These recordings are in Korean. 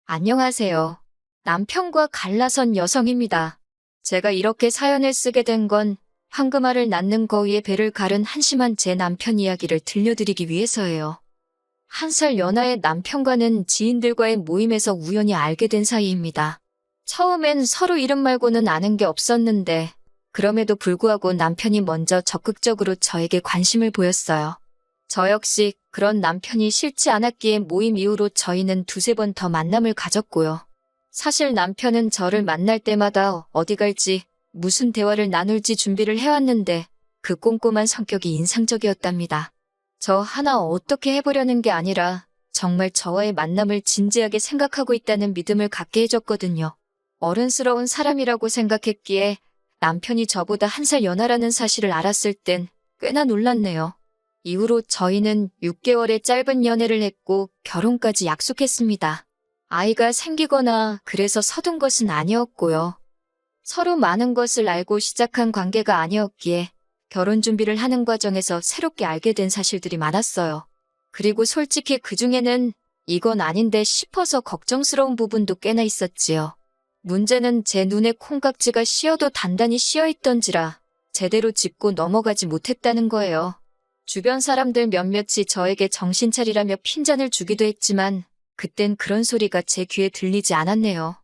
안녕하세요. 남편과 갈라선 여성입니다. 제가 이렇게 사연을 쓰게 된 건 황금알을 낳는 거위에 배를 가른 한심한 제 남편 이야기를 들려드리기 위해서예요. 1살 연하의 남편과는 지인들과의 모임에서 우연히 알게 된 사이입니다. 처음엔 서로 이름 말고는 아는 게 없었는데 그럼에도 불구하고 남편이 먼저 적극적으로 저에게 관심을 보였어요. 저 역시 그런 남편이 싫지 않았기에 모임 이후로 저희는 두세 번 더 만남을 가졌고요. 사실 남편은 저를 만날 때마다 어디 갈지, 무슨 대화를 나눌지 준비를 해왔는데 그 꼼꼼한 성격이 인상적이었답니다. 저 하나 어떻게 해보려는 게 아니라 정말 저와의 만남을 진지하게 생각하고 있다는 믿음을 갖게 해줬거든요. 어른스러운 사람이라고 생각했기에 남편이 저보다 1살 연하라는 사실을 알았을 땐 꽤나 놀랐네요. 이후로 저희는 6개월의 짧은 연애를 했고 결혼까지 약속했습니다. 아이가 생기거나 그래서 서둔 것은 아니었고요. 서로 많은 것을 알고 시작한 관계가 아니었기에 결혼 준비를 하는 과정에서 새롭게 알게 된 사실들이 많았어요. 그리고 솔직히 그중에는 이건 아닌데 싶어서 걱정스러운 부분도 꽤나 있었지요. 문제는 제 눈에 콩깍지가 씌어도 단단히 씌어있던지라 제대로 짚고 넘어가지 못했다는 거예요. 주변 사람들 몇몇이 저에게 정신 차리라며 핀잔을 주기도 했지만 그땐 그런 소리가 제 귀에 들리지 않았네요.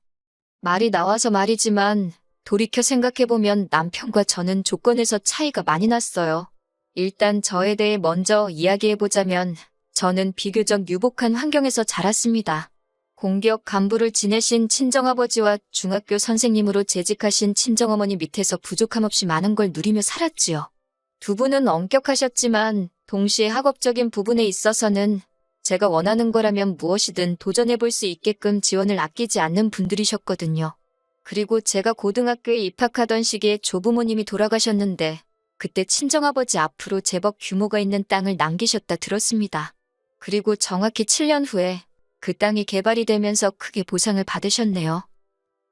말이 나와서 말이지만 돌이켜 생각해보면 남편과 저는 조건에서 차이가 많이 났어요. 일단 저에 대해 먼저 이야기해보자면 저는 비교적 유복한 환경에서 자랐습니다. 공기업 간부를 지내신 친정아버지와 중학교 선생님으로 재직하신 친정어머니 밑에서 부족함 없이 많은 걸 누리며 살았지요. 두 분은 엄격하셨지만 동시에 학업적인 부분에 있어서는 제가 원하는 거라면 무엇이든 도전해볼 수 있게끔 지원을 아끼지 않는 분들이셨거든요. 그리고 제가 고등학교에 입학하던 시기에 조부모님이 돌아가셨는데 그때 친정아버지 앞으로 제법 규모가 있는 땅을 남기셨다 들었습니다. 그리고 정확히 7년 후에 그 땅이 개발이 되면서 크게 보상을 받으셨네요.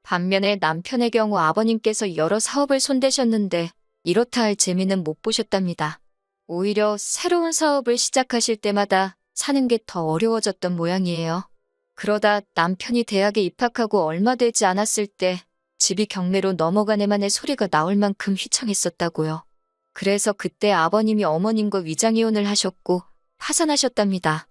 반면에 남편의 경우 아버님께서 여러 사업을 손대셨는데 이렇다 할 재미는 못 보셨답니다. 오히려 새로운 사업을 시작하실 때마다 사는 게 더 어려워졌던 모양이에요. 그러다 남편이 대학에 입학하고 얼마 되지 않았을 때 집이 경매로 넘어가네만의 소리가 나올 만큼 휘청했었다고요. 그래서 그때 아버님이 어머님과 위장이혼을 하셨고 파산하셨답니다.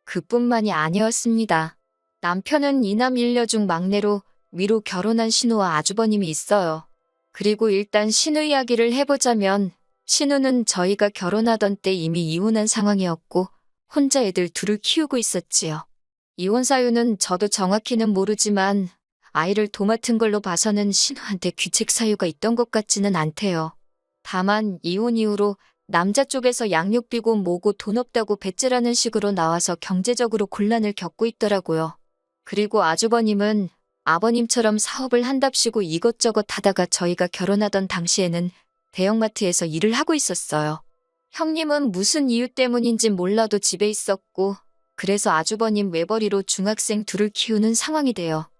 그뿐만이 아니었습니다. 남편은 이남 일녀 중 막내로 위로 결혼한 신우와 아주버님이 있어요. 그리고 일단 신우 이야기를 해보자면 신우는 저희가 결혼하던 때 이미 이혼한 상황이었고 혼자 애들 둘을 키우고 있었지요. 이혼 사유는 저도 정확히는 모르지만 아이를 도맡은 걸로 봐서는 신우한테 귀책 사유가 있던 것 같지는 않대요. 다만 이혼 이후로 남자 쪽에서 양육비고 뭐고 돈 없다고 배째라는 식으로 나와서 경제적으로 곤란을 겪고 있더라고요. 그리고 아주버님은 아버님처럼 사업을 한답시고 이것저것 하다가 저희가 결혼하던 당시에는 대형마트에서 일을 하고 있었어요. 형님은 무슨 이유 때문인진 몰라도 집에 있었고 그래서 아주버님 외벌이로 중학생 둘을 키우는 상황이 돼요.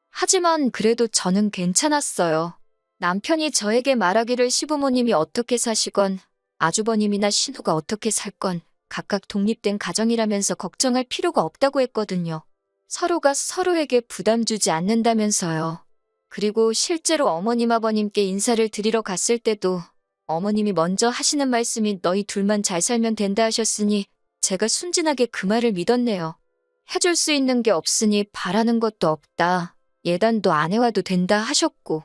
하지만 그래도 저는 괜찮았어요. 남편이 저에게 말하기를 시부모님이 어떻게 사시건 아주버님이나 신우가 어떻게 살건 각각 독립된 가정이라면서 걱정할 필요가 없다고 했거든요. 서로가 서로에게 부담 주지 않는다면서요. 그리고 실제로 어머님 아버님께 인사를 드리러 갔을 때도 어머님이 먼저 하시는 말씀이 너희 둘만 잘 살면 된다 하셨으니 제가 순진하게 그 말을 믿었네요. 해줄 수 있는 게 없으니 바라는 것도 없다. 예단도 안 해와도 된다 하셨고.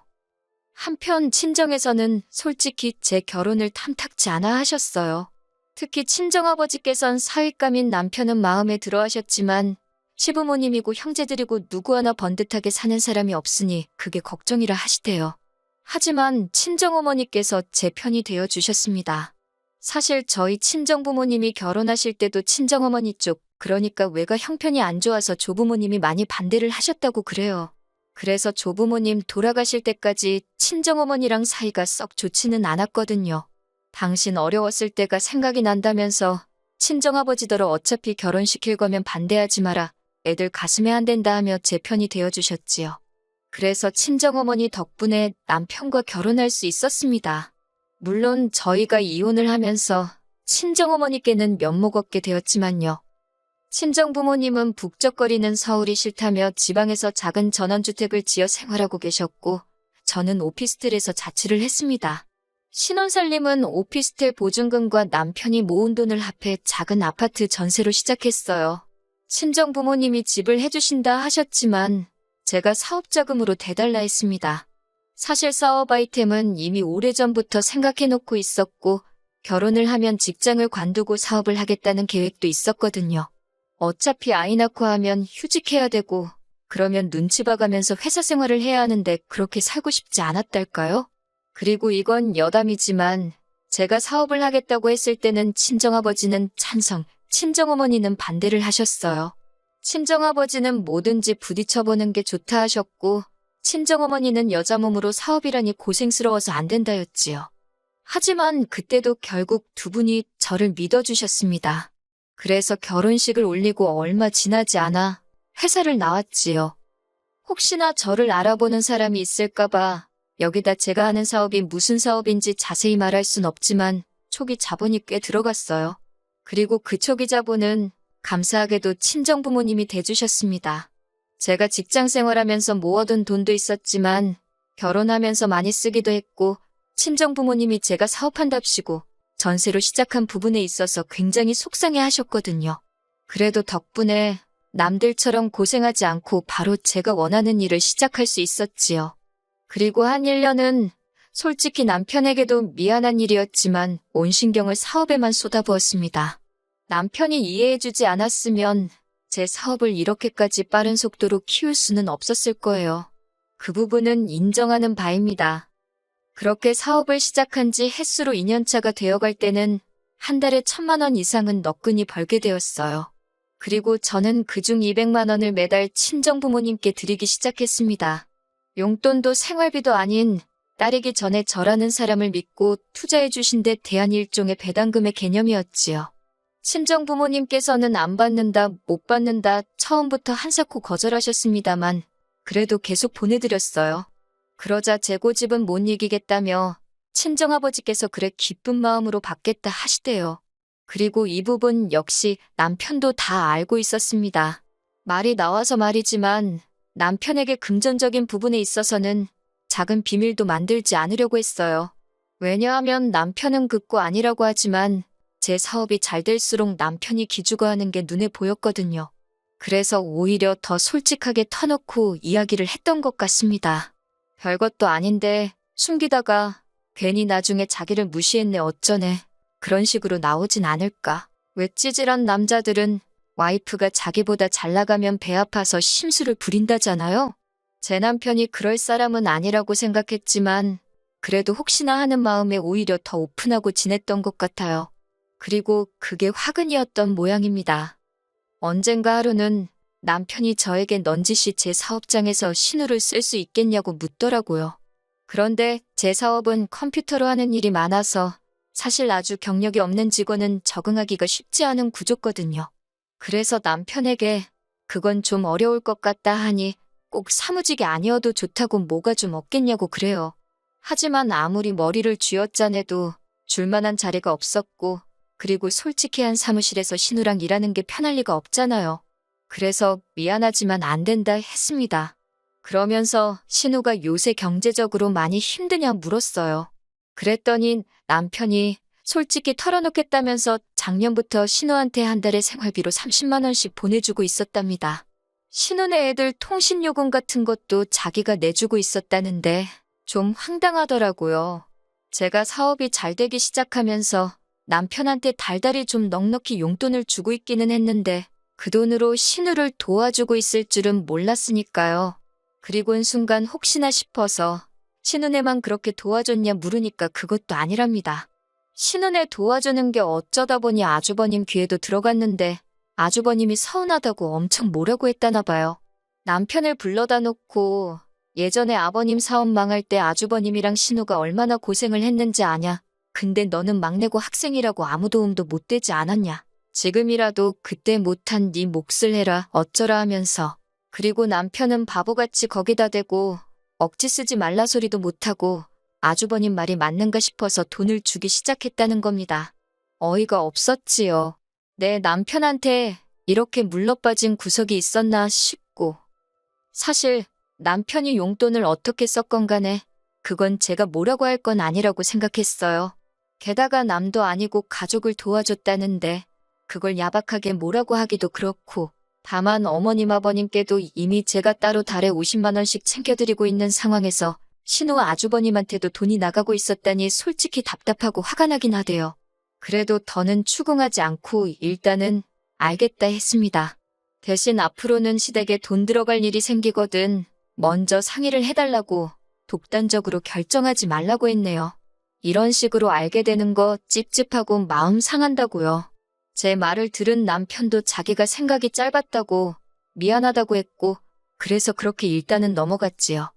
한편 친정에서는 솔직히 제 결혼을 탐탁지 않아 하셨어요. 특히 친정아버지께선 사윗감인 남편은 마음에 들어 하셨지만 시부모님이고 형제들이고 누구 하나 번듯하게 사는 사람이 없으니 그게 걱정이라 하시대요. 하지만 친정어머니께서 제 편이 되어주셨습니다. 사실 저희 친정부모님이 결혼하실 때도 친정어머니 쪽, 그러니까 외가 형편이 안 좋아서 조부모님이 많이 반대를 하셨다고 그래요. 그래서 조부모님 돌아가실 때까지 친정어머니랑 사이가 썩 좋지는 않았거든요. 당신 어려웠을 때가 생각이 난다면서 친정아버지더러 어차피 결혼시킬 거면 반대하지 마라. 애들 가슴에 안 된다 하며 제 편이 되어주셨지요. 그래서 친정어머니 덕분에 남편과 결혼할 수 있었습니다. 물론 저희가 이혼을 하면서 친정어머니께는 면목 없게 되었지만요. 친정 부모님은 북적거리는 서울이 싫다며 지방에서 작은 전원주택을 지어 생활하고 계셨고, 저는 오피스텔에서 자취를 했습니다. 신혼살림은 오피스텔 보증금과 남편이 모은 돈을 합해 작은 아파트 전세로 시작했어요. 친정 부모님이 집을 해주신다 하셨지만 제가 사업자금으로 대달라 했습니다. 사실 사업 아이템은 이미 오래전부터 생각해놓고 있었고 결혼을 하면 직장을 관두고 사업을 하겠다는 계획도 있었거든요. 어차피 아이 낳고 하면 휴직해야 되고 그러면 눈치 봐가면서 회사 생활을 해야 하는데 그렇게 살고 싶지 않았달까요? 그리고 이건 여담이지만 제가 사업을 하겠다고 했을 때는 친정아버지는 찬성, 친정어머니는 반대를 하셨어요. 친정아버지는 뭐든지 부딪혀보는 게 좋다 하셨고 친정어머니는 여자 몸으로 사업이라니 고생스러워서 안 된다였지요. 하지만 그때도 결국 두 분이 저를 믿어주셨습니다. 그래서 결혼식을 올리고 얼마 지나지 않아 회사를 나왔지요. 혹시나 저를 알아보는 사람이 있을까봐 여기다 제가 하는 사업이 무슨 사업인지 자세히 말할 순 없지만 초기 자본이 꽤 들어갔어요. 그리고 그 초기 자본은 감사하게도 친정 부모님이 대주셨습니다. 제가 직장 생활하면서 모아둔 돈도 있었지만 결혼하면서 많이 쓰기도 했고 친정 부모님이 제가 사업한답시고 전세로 시작한 부분에 있어서 굉장히 속상해 하셨거든요. 그래도 덕분에 남들처럼 고생하지 않고 바로 제가 원하는 일을 시작할 수 있었지요. 그리고 한 1년은 솔직히 남편에게도 미안한 일이었지만 온 신경을 사업에만 쏟아부었습니다. 남편이 이해해주지 않았으면 제 사업을 이렇게까지 빠른 속도로 키울 수는 없었을 거예요. 그 부분은 인정하는 바입니다. 그렇게 사업을 시작한 지 햇수로 2년차가 되어갈 때는 한 달에 1,000만 원 이상은 너끈히 벌게 되었어요. 그리고 저는 그중 200만 원을 매달 친정 부모님께 드리기 시작했습니다. 용돈도 생활비도 아닌 딸이기 전에 저라는 사람을 믿고 투자해 주신 데 대한 일종의 배당금의 개념이었지요. 친정 부모님께서는 안 받는다, 못 받는다 처음부터 한사코 거절하셨습니다만 그래도 계속 보내드렸어요. 그러자 제 고집은 못 이기겠다며 친정아버지께서 그래 기쁜 마음으로 받겠다 하시대요. 그리고 이 부분 역시 남편도 다 알고 있었습니다. 말이 나와서 말이지만 남편에게 금전적인 부분에 있어서는 작은 비밀도 만들지 않으려고 했어요. 왜냐하면 남편은 극구 아니라고 하지만 제 사업이 잘 될수록 남편이 기죽어하는 게 눈에 보였거든요. 그래서 오히려 더 솔직하게 터놓고 이야기를 했던 것 같습니다. 별것도 아닌데 숨기다가 괜히 나중에 자기를 무시했네 어쩌네 그런 식으로 나오진 않을까. 왜 찌질한 남자들은 와이프가 자기보다 잘 나가면 배 아파서 심술을 부린다잖아요. 제 남편이 그럴 사람은 아니라고 생각했지만 그래도 혹시나 하는 마음에 오히려 더 오픈하고 지냈던 것 같아요. 그리고 그게 화근이었던 모양입니다. 언젠가 하루는 남편이 저에게 넌지시 제 사업장에서 신호를 쓸 수 있겠냐고 묻더라고요. 그런데 제 사업은 컴퓨터로 하는 일이 많아서 사실 아주 경력이 없는 직원은 적응하기가 쉽지 않은 구조거든요. 그래서 남편에게 그건 좀 어려울 것 같다 하니 꼭 사무직이 아니어도 좋다고 뭐가 좀 없겠냐고 그래요. 하지만 아무리 머리를 쥐어짜내도 줄만한 자리가 없었고 그리고 솔직히 한 사무실에서 신우랑 일하는 게 편할 리가 없잖아요. 그래서 미안하지만 안 된다 했습니다. 그러면서 신우가 요새 경제적으로 많이 힘드냐 물었어요. 그랬더니 남편이 솔직히 털어놓겠다면서 작년부터 신우한테 한 달에 생활비로 30만 원씩 보내주고 있었답니다. 신우네 애들 통신요금 같은 것도 자기가 내주고 있었다는데 좀 황당하더라고요. 제가 사업이 잘 되기 시작하면서 남편한테 달달이 좀 넉넉히 용돈을 주고 있기는 했는데 그 돈으로 신우를 도와주고 있을 줄은 몰랐으니까요. 그리고는 순간 혹시나 싶어서 신우네만 그렇게 도와줬냐 물으니까 그것도 아니랍니다. 신우네 도와주는 게 어쩌다 보니 아주버님 귀에도 들어갔는데 아주버님이 서운하다고 엄청 뭐라고 했다나 봐요. 남편을 불러다 놓고 예전에 아버님 사업 망할 때 아주버님이랑 신우가 얼마나 고생을 했는지 아냐. 근데 너는 막내고 학생이라고 아무 도움도 못 되지 않았냐. 지금이라도 그때 못한 네 몫을 해라 어쩌라 하면서. 그리고 남편은 바보같이 거기다 대고 억지 쓰지 말라 소리도 못하고 아주버님 말이 맞는가 싶어서 돈을 주기 시작했다는 겁니다. 어이가 없었지요. 내 남편한테 이렇게 물러빠진 구석이 있었나 싶고. 사실 남편이 용돈을 어떻게 썼건 간에 그건 제가 뭐라고 할 건 아니라고 생각했어요. 게다가 남도 아니고 가족을 도와줬다는데 그걸 야박하게 뭐라고 하기도 그렇고. 다만 어머님 아버님께도 이미 제가 따로 달에 50만 원씩 챙겨드리고 있는 상황에서 신우 아주버님한테도 돈이 나가고 있었다니 솔직히 답답하고 화가 나긴 하대요. 그래도 더는 추궁하지 않고 일단은 알겠다 했습니다. 대신 앞으로는 시댁에 돈 들어갈 일이 생기거든 먼저 상의를 해달라고 독단적으로 결정하지 말라고 했네요. 이런 식으로 알게 되는 거 찝찝하고 마음 상한다고요. 제 말을 들은 남편도 자기가 생각이 짧았다고 미안하다고 했고 그래서 그렇게 일단은 넘어갔지요.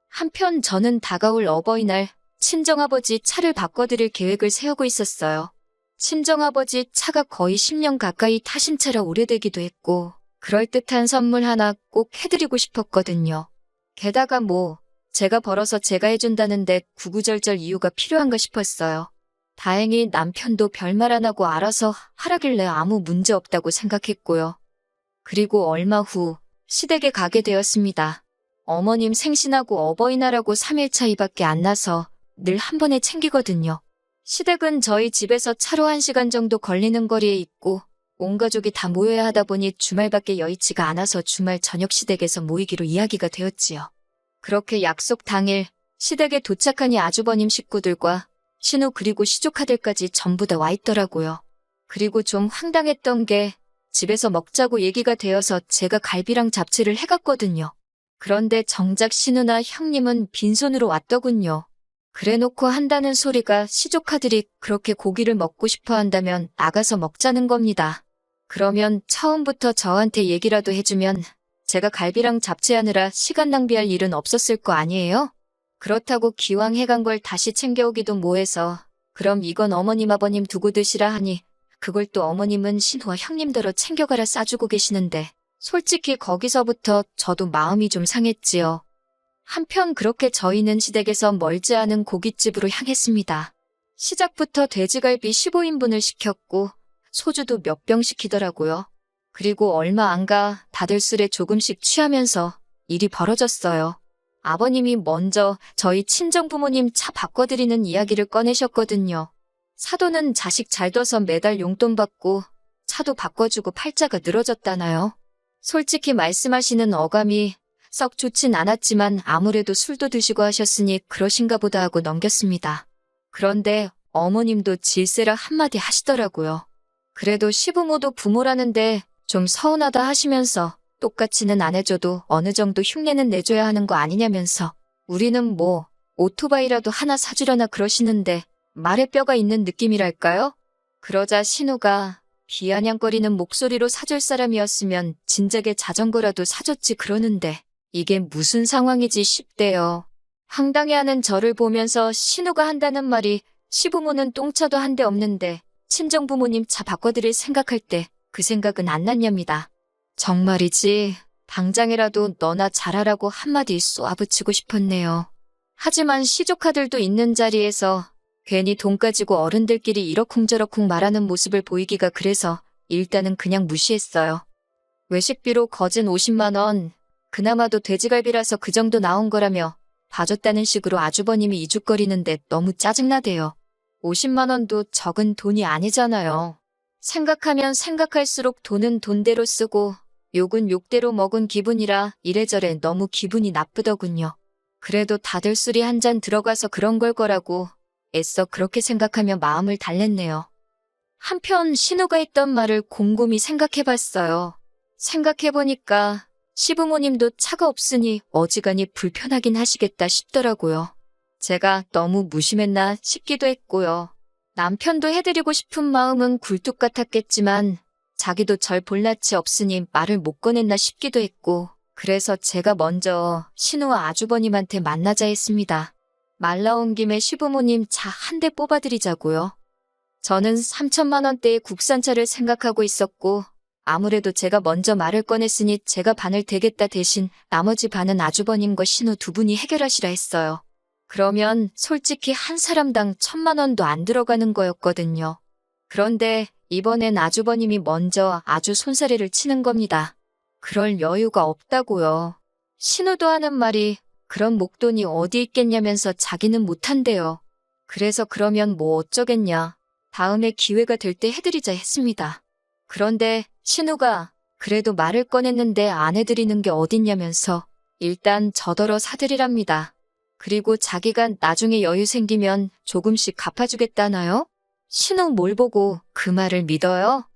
한편 저는 다가올 어버이날 친정아버지 차를 바꿔드릴 계획을 세우고 있었어요. 친정아버지 차가 거의 10년 가까이 타신 차라 오래되기도 했고 그럴듯한 선물 하나 꼭 해드리고 싶었거든요. 게다가 제가 벌어서 제가 해준다는데 구구절절 이유가 필요한가 싶었어요. 다행히 남편도 별말 안 하고 알아서 하라길래 아무 문제 없다고 생각했고요. 그리고 얼마 후 시댁에 가게 되었습니다. 어머님 생신하고 어버이날하고 3일 차이밖에 안 나서 늘 한 번에 챙기거든요. 시댁은 저희 집에서 차로 1시간 정도 걸리는 거리에 있고 온 가족이 다 모여야 하다 보니 주말밖에 여의치가 않아서 주말 저녁 시댁에서 모이기로 이야기가 되었지요. 그렇게 약속 당일 시댁에 도착하니 아주버님 식구들과 신우 그리고 시조카들까지 전부 다 와 있더라고요. 그리고 좀 황당했던 게 집에서 먹자고 얘기가 되어서 제가 갈비랑 잡채를 해갔거든요. 그런데 정작 신우나 형님은 빈손으로 왔더군요. 그래놓고 한다는 소리가 시조카들이 그렇게 고기를 먹고 싶어 한다면 나가서 먹자는 겁니다. 그러면 처음부터 저한테 얘기라도 해주면 제가 갈비랑 잡채하느라 시간 낭비할 일은 없었을 거 아니에요? 그렇다고 기왕 해간 걸 다시 챙겨오기도 뭐해서 그럼 이건 어머님 아버님 두고 드시라 하니 그걸 또 어머님은 신우와 형님더러 챙겨가라 싸주고 계시는데 솔직히 거기서부터 저도 마음이 좀 상했지요. 한편 그렇게 저희는 시댁에서 멀지 않은 고깃집으로 향했습니다. 시작부터 돼지갈비 15인분을 시켰고 소주도 몇 병 시키더라고요. 그리고 얼마 안 가 다들 술에 조금씩 취하면서 일이 벌어졌어요. 아버님이 먼저 저희 친정부모님 차 바꿔드리는 이야기를 꺼내셨거든요. 사돈은 자식 잘 둬서 매달 용돈 받고 차도 바꿔주고 팔자가 늘어졌다나요. 솔직히 말씀하시는 어감이 썩 좋진 않았지만 아무래도 술도 드시고 하셨으니 그러신가 보다 하고 넘겼습니다. 그런데 어머님도 질세라 한마디 하시더라고요. 그래도 시부모도 부모라는데 좀 서운하다 하시면서 똑같이는 안 해줘도 어느 정도 흉내는 내줘야 하는 거 아니냐면서 우리는 오토바이라도 하나 사주려나 그러시는데 말에 뼈가 있는 느낌이랄까요? 그러자 신우가 비아냥거리는 목소리로 사줄 사람이었으면 진작에 자전거라도 사줬지 그러는데 이게 무슨 상황이지 싶대요. 황당해하는 저를 보면서 신우가 한다는 말이 시부모는 똥차도 한 대 없는데 친정부모님 차 바꿔드릴 생각할 때 그 생각은 안 났냐입니다. 정말이지 당장이라도 너나 잘하라고 한마디 쏘아붙이고 싶었네요. 하지만 시조카들도 있는 자리에서 괜히 돈 가지고 어른들끼리 이러쿵저러쿵 말하는 모습을 보이기가 그래서 일단은 그냥 무시했어요. 외식비로 거진 50만 원, 그나마도 돼지갈비라서 그 정도 나온 거라며 봐줬다는 식으로 아주버님이 이죽거리는데 너무 짜증나대요. 50만 원도 적은 돈이 아니잖아요. 생각하면 생각할수록 돈은 돈대로 쓰고 욕은 욕대로 먹은 기분이라 이래저래 너무 기분이 나쁘더군요. 그래도 다들 술이 한 잔 들어가서 그런 걸 거라고 애써 그렇게 생각하며 마음을 달랬네요. 한편 신우가 했던 말을 곰곰이 생각해봤어요. 생각해보니까 시부모님도 차가 없으니 어지간히 불편하긴 하시겠다 싶더라고요. 제가 너무 무심했나 싶기도 했고요. 남편도 해드리고 싶은 마음은 굴뚝 같았겠지만 자기도 절 볼 낯이 없으니 말을 못 꺼냈나 싶기도 했고 그래서 제가 먼저 신우와 아주버님한테 만나자 했습니다. 말 나온 김에 시부모님 차 한 대 뽑아드리자고요. 저는 3천만 원대의 국산차를 생각하고 있었고 아무래도 제가 먼저 말을 꺼냈으니 제가 반을 대겠다 대신 나머지 반은 아주버님과 신우 두 분이 해결하시라 했어요. 그러면 솔직히 한 사람당 1,000만 원도 안 들어가는 거였거든요. 그런데 이번엔 아주버님이 먼저 아주 손사래를 치는 겁니다. 그럴 여유가 없다고요. 신우도 하는 말이 그런 목돈이 어디 있겠냐면서 자기는 못한대요. 그래서 그러면 뭐 어쩌겠냐. 다음에 기회가 될 때 해드리자 했습니다. 그런데 신우가 그래도 말을 꺼냈는데 안 해드리는 게 어딨냐면서 일단 저더러 사드리랍니다. 그리고 자기가 나중에 여유 생기면 조금씩 갚아주겠다나요? 신우 뭘 보고 그 말을 믿어요?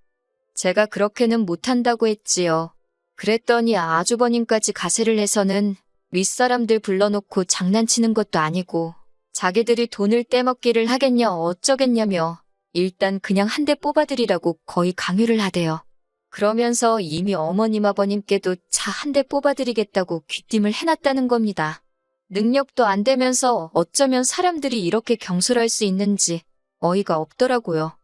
제가 그렇게는 못한다고 했지요. 그랬더니 아주버님까지 가세를 해서는 윗사람들 불러놓고 장난치는 것도 아니고 자기들이 돈을 떼먹기를 하겠냐 어쩌겠냐며 일단 그냥 한 대 뽑아드리라고 거의 강요를 하대요. 그러면서 이미 어머님 아버님께도 차 한 대 뽑아드리겠다고 귀띔을 해놨다는 겁니다. 능력도 안 되면서 어쩌면 사람들이 이렇게 경솔할 수 있는지 어이가 없더라고요.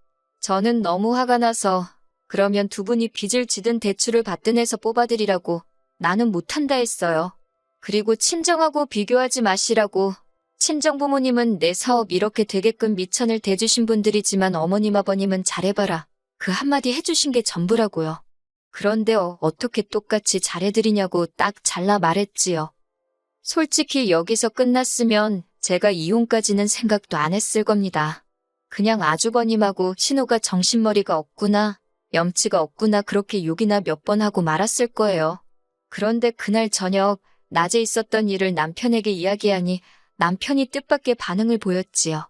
저는 너무 화가 나서 그러면 두 분이 빚을 지든 대출을 받든 해서 뽑아드리라고 나는 못한다 했어요. 그리고 친정하고 비교하지 마시라고. 친정부모님은 내 사업 이렇게 되게끔 미천을 대주신 분들이지만 어머님 아버님은 잘해봐라. 그 한마디 해주신 게 전부라고요. 그런데 어떻게 똑같이 잘해드리냐고 딱 잘라 말했지요. 솔직히 여기서 끝났으면 제가 이혼까지는 생각도 안 했을 겁니다. 그냥 아주버님하고 신우가 정신머리가 없구나, 염치가 없구나 그렇게 욕이나 몇 번 하고 말았을 거예요. 그런데 그날 저녁 낮에 있었던 일을 남편에게 이야기하니 남편이 뜻밖의 반응을 보였지요.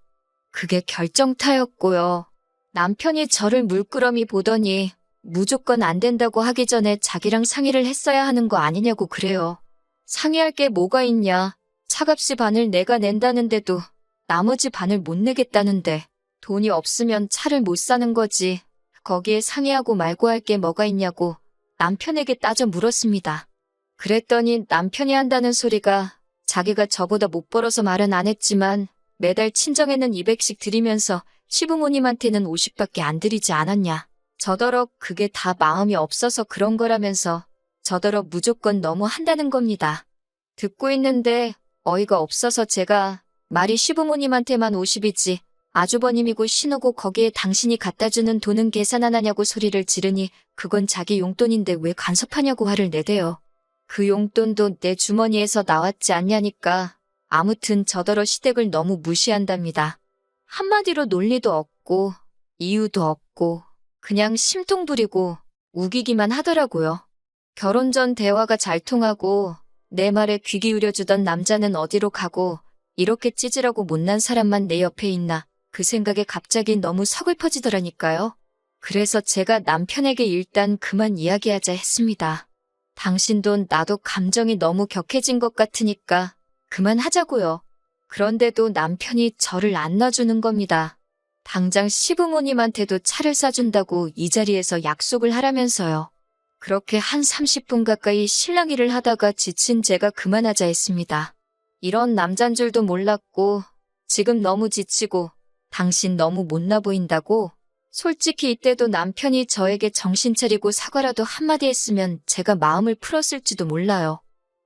그게 결정타였고요. 남편이 저를 물끄러미 보더니 무조건 안 된다고 하기 전에 자기랑 상의를 했어야 하는 거 아니냐고 그래요. 상의할 게 뭐가 있냐. 차값이 반을 내가 낸다는데도 나머지 반을 못 내겠다는데 돈이 없으면 차를 못 사는 거지. 거기에 상의하고 말고 할 게 뭐가 있냐고 남편에게 따져 물었습니다. 그랬더니 남편이 한다는 소리가 자기가 저보다 못 벌어서 말은 안 했지만 매달 친정에는 200씩 드리면서 시부모님한테는 50밖에 안 드리지 않았냐. 저더러 그게 다 마음이 없어서 그런 거라면서 저더러 무조건 너무 한다는 겁니다. 듣고 있는데 어이가 없어서 제가 말이 시부모님한테만 50이지 아주버님이고 신우고 거기에 당신이 갖다주는 돈은 계산 안 하냐고 소리를 지르니 그건 자기 용돈인데 왜 간섭하냐고 화를 내대요. 그 용돈도 내 주머니에서 나왔지 않냐니까. 아무튼 저더러 시댁을 너무 무시한답니다. 한마디로 논리도 없고 이유도 없고 그냥 심통 부리고 우기기만 하더라고요. 결혼 전 대화가 잘 통하고 내 말에 귀 기울여주던 남자는 어디로 가고 이렇게 찌질하고 못난 사람만 내 옆에 있나 그 생각에 갑자기 너무 서글퍼지더라니까요. 그래서 제가 남편에게 일단 그만 이야기하자 했습니다. 당신도 나도 감정이 너무 격해진 것 같으니까 그만하자고요. 그런데도 남편이 저를 안 놔주는 겁니다. 당장 시부모님한테도 차를 사준다고 이 자리에서 약속을 하라면서요. 그렇게 한 30분 가까이 실랑이를 하다가 지친 제가 그만하자 했습니다. 이런 남잔 줄도 몰랐고 지금 너무 지치고 당신 너무 못나 보인다고. 솔직히 이때도 남편이 저에게 정신 차리고 사과라도 한마디 했으면 제가 마음을 풀었을지도 몰라요.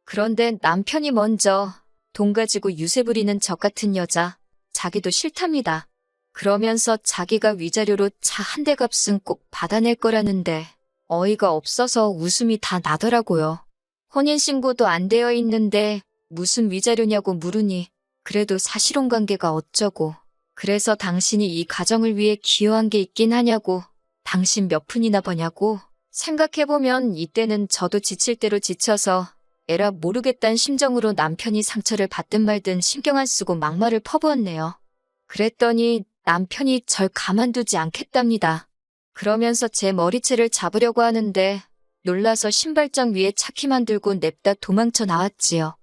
그런데 남편이 먼저 돈 가지고 유세 부리는 적 같은 여자, 자기도 싫답니다. 그러면서 자기가 위자료로 차 한 대 값은 꼭 받아낼 거라는데 어이가 없어서 웃음이 다 나더라고요. 혼인신고도 안 되어 있는데 무슨 위자료냐고 물으니 그래도 사실혼 관계가 어쩌고 그래서 당신이 이 가정을 위해 기여한 게 있긴 하냐고 당신 몇 푼이나 버냐고 생각해보면 이때는 저도 지칠 대로 지쳐서 에라 모르겠단 심정으로 남편이 상처를 받든 말든 신경 안 쓰고 막말을 퍼부었네요. 그랬더니 남편이 절 가만두지 않겠답니다. 그러면서 제 머리채를 잡으려고 하는데 놀라서 신발장 위에 차키만 들고 냅다 도망쳐 나왔지요.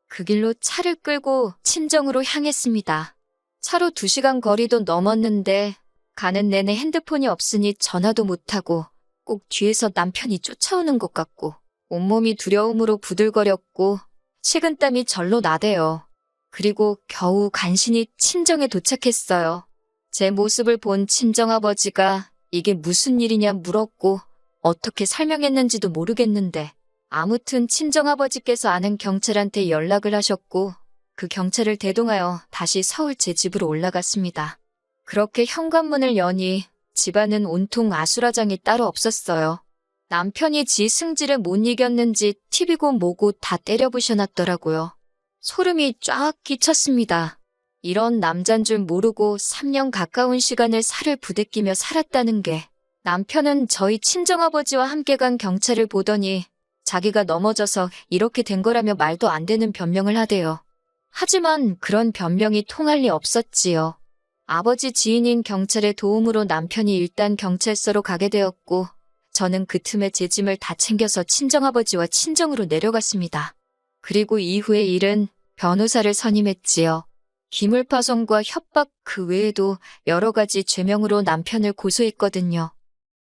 그 길로 차를 끌고 친정으로 향했습니다. 차로 2시간 거리도 넘었는데 가는 내내 핸드폰이 없으니 전화도 못하고 꼭 뒤에서 남편이 쫓아오는 것 같고 온몸이 두려움으로 부들거렸고 식은땀이 절로 나대요. 그리고 겨우 간신히 친정에 도착했어요. 제 모습을 본 친정아버지가 이게 무슨 일이냐 물었고 어떻게 설명했는지도 모르겠는데 아무튼 친정아버지께서 아는 경찰한테 연락을 하셨고 그 경찰을 대동하여 다시 서울 제 집으로 올라갔습니다. 그렇게 현관문을 여니 집안은 온통 아수라장이 따로 없었어요. 남편이 지 승질에 못 이겼는지 TV고 뭐고 다 때려 부셔놨더라고요. 소름이 쫙 끼쳤습니다. 이런 남잔 줄 모르고 3년 가까운 시간을 살을 부대끼며 살았다는 게, 남편은 저희 친정아버지와 함께 간 경찰을 보더니 자기가 넘어져서 이렇게 된 거라며 말도 안 되는 변명을 하대요. 하지만 그런 변명이 통할 리 없었지요. 아버지 지인인 경찰의 도움으로 남편이 일단 경찰서로 가게 되었고, 저는 그 틈에 제 짐을 다 챙겨서 친정아버지와 친정으로 내려갔습니다. 그리고 이후의 일은 변호사를 선임했지요. 기물파손과 협박 그 외에도 여러 가지 죄명으로 남편을 고소했거든요.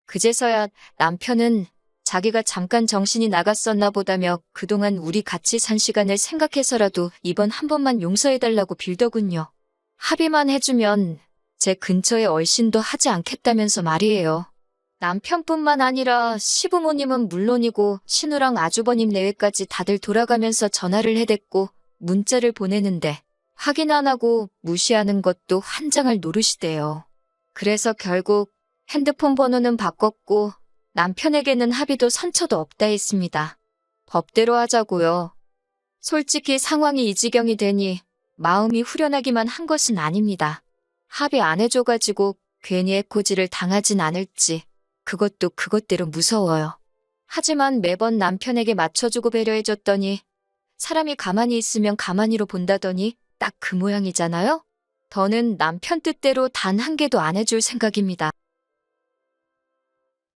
그제서야 남편은 자기가 잠깐 정신이 나갔었나 보다며 그동안 우리 같이 산 시간을 생각해서라도 이번 한 번만 용서해달라고 빌더군요. 합의만 해주면 제 근처에 얼씬도 하지 않겠다면서 말이에요. 남편뿐만 아니라 시부모님은 물론이고 신우랑 아주버님 내외까지 다들 돌아가면서 전화를 해댔고 문자를 보내는데 확인 안 하고 무시하는 것도 환장할 노릇이대요. 그래서 결국 핸드폰 번호는 바꿨고 남편에게는 합의도 선처도 없다 했습니다. 법대로 하자고요. 솔직히 상황이 이 지경이 되니 마음이 후련하기만 한 것은 아닙니다. 합의 안 해줘가지고 괜히 해코지를 당하진 않을지 그것도 그것대로 무서워요. 하지만 매번 남편에게 맞춰주고 배려해줬더니 사람이 가만히 있으면 가만히로 본다더니 딱 그 모양이잖아요? 더는 남편 뜻대로 단 한 개도 안 해줄 생각입니다.